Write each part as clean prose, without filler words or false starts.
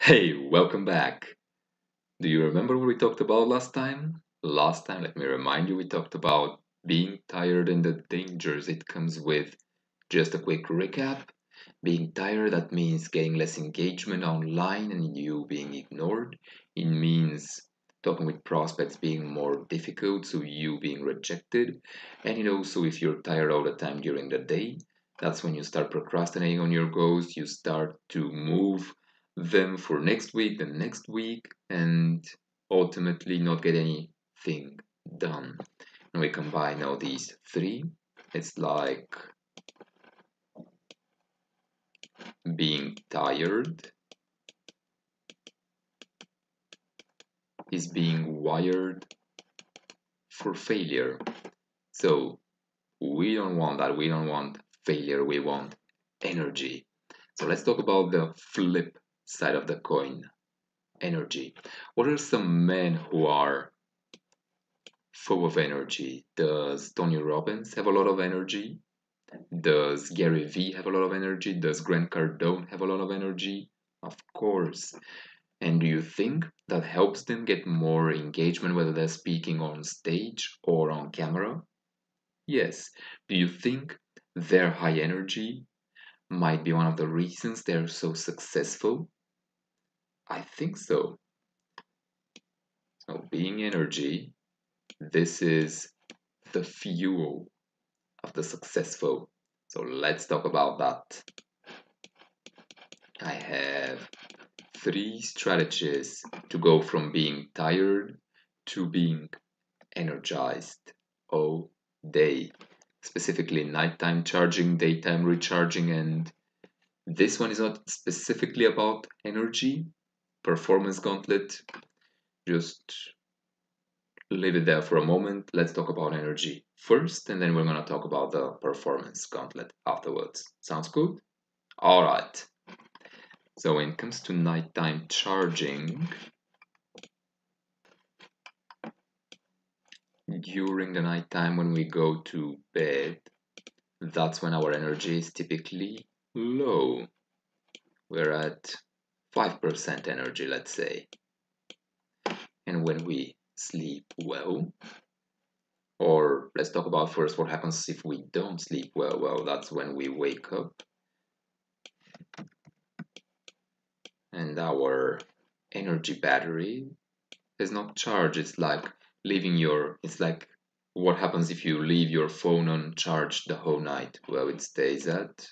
Hey, welcome back. Do you remember what we talked about last time? Last time, let me remind you, we talked about being tired and the dangers it comes with. Just a quick recap. Being tired, that means getting less engagement online and you being ignored. It means talking with prospects being more difficult, so you being rejected. And also, if you're tired all the time during the day, that's when you start procrastinating on your goals. You start to move them for next week, the next week, and ultimately not get anything done. And we combine all these three. It's like being tired is being wired for failure. So we don't want that. We don't want failure. We want energy. So let's talk about the flip side of the coin, energy. What are some men who are full of energy? Does Tony Robbins have a lot of energy? Does Gary Vee have a lot of energy? Does Grant Cardone have a lot of energy? Of course. And do you think that helps them get more engagement whether they're speaking on stage or on camera? Yes. Do you think their high energy might be one of the reasons they're so successful? I think so. So, being energy, this is the fuel of the successful. So, let's talk about that. I have three strategies to go from being tired to being energized all day. Specifically, nighttime charging, daytime recharging, and this one is not specifically about energy. Performance gauntlet, just leave it there for a moment. Let's talk about energy first, and then we're going to talk about the performance gauntlet afterwards. Sounds good? All right. So when it comes to nighttime charging, during the nighttime when we go to bed, that's when our energy is typically low. We're at 5% energy, let's say. And when we sleep well, or let's talk about first what happens if we don't sleep well. Well, that's when we wake up and our energy battery is not charged. It's like what happens if you leave your phone on charge the whole night? Well, it stays at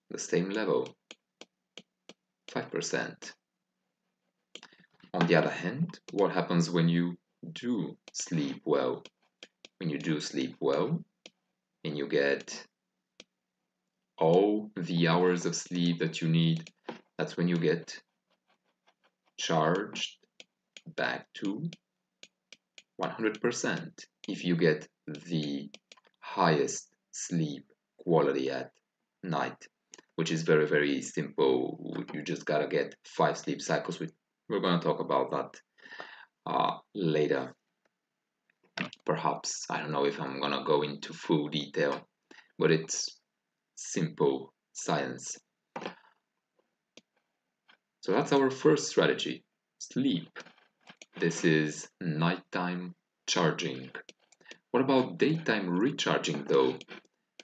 the same level, 5%. On the other hand, what happens when you do sleep well? When you do sleep well and you get all the hours of sleep that you need, that's when you get charged back to 100% if you get the highest sleep quality at night, which is very, very simple. You just gotta get 5 sleep cycles. We're gonna talk about that later. Perhaps, I don't know if I'm gonna go into full detail, but it's simple science. So that's our first strategy, sleep. This is nighttime charging. What about daytime recharging though?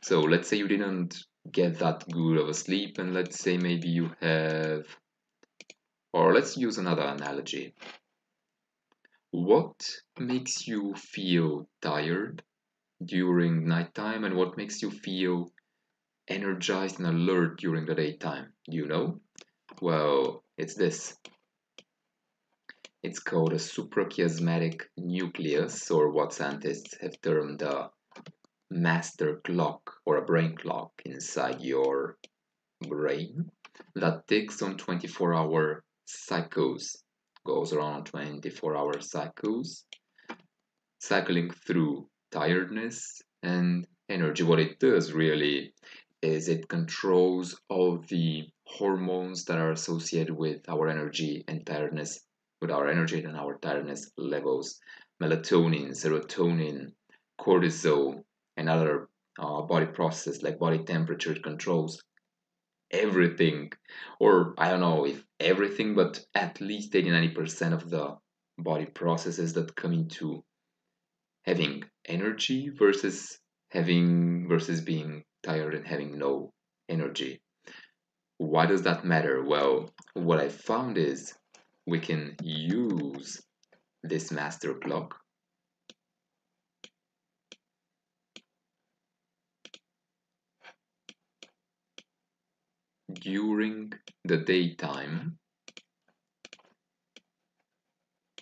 So let's say you didn't get that good of a sleep, and let's say maybe you have, or let's use another analogy. What makes you feel tired during nighttime, and what makes you feel energized and alert during the daytime? Do you know? Well, it's this. It's called a suprachiasmatic nucleus, or what scientists have termed a master clock or a brain clock inside your brain that ticks on 24-hour cycles, goes around 24-hour cycles, cycling through tiredness and energy. What it does really is it controls all the hormones that are associated with our energy and tiredness, with our energy and our tiredness levels, melatonin, serotonin, cortisol, and other body processes like body temperature. It controls everything, or I don't know if everything, but at least 80-90% of the body processes that come into having energy versus being tired and having no energy. Why does that matter? Well, what I found is we can use this master clock during the daytime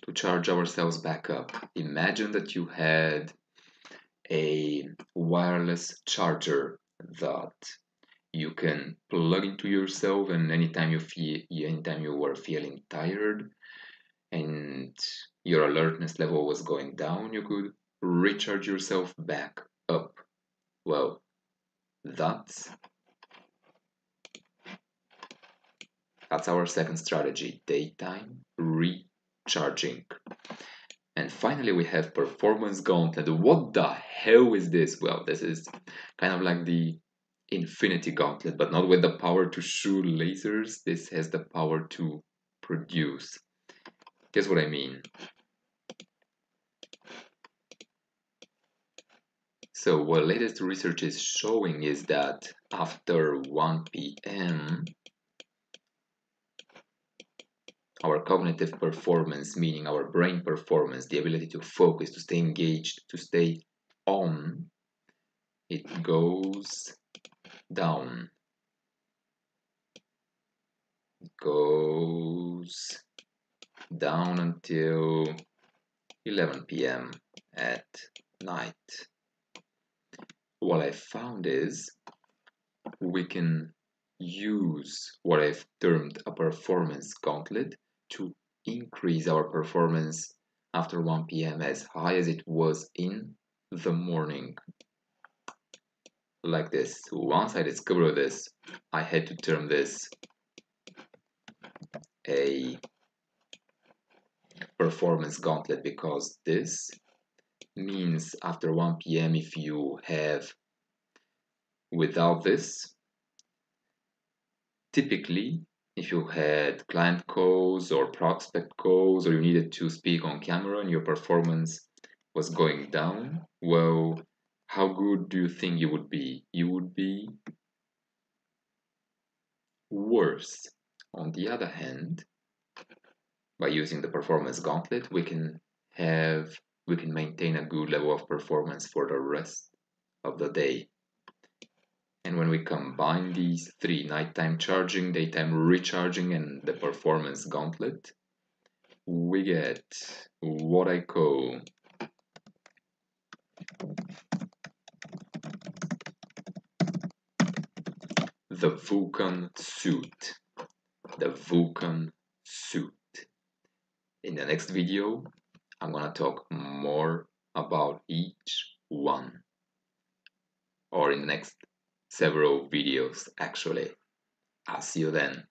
to charge ourselves back up. Imagine that you had a wireless charger that you can plug into yourself, and anytime you were feeling tired and your alertness level was going down, you could recharge yourself back up. Well, that's our second strategy, daytime recharging. And finally, we have performance gauntlet. What the hell is this? Well, this is kind of like the infinity gauntlet, but not with the power to shoot lasers. This has the power to produce. Guess what I mean? So what latest research is showing is that after 1 p.m., our cognitive performance, meaning our brain performance, the ability to focus, to stay engaged, to stay on, it goes down. It goes down until 11 p.m. at night. What I found is we can use what I've termed a performance gauntlet to increase our performance after 1 p.m. as high as it was in the morning. Like this. Once I discovered this, I had to term this a performance gauntlet, because this means after 1 p.m. if you have without this, typically if you had client calls or prospect calls, or you needed to speak on camera and your performance was going down, well, how good do you think you would be? You would be worse. On the other hand, by using the performance gauntlet, we can maintain a good level of performance for the rest of the day. And when we combine these three, nighttime charging, daytime recharging, and the performance gauntlet, we get what I call the Vulcan suit. The Vulcan suit. In the next video, I'm gonna talk more about each one. Or in the next several videos, actually. I'll see you then.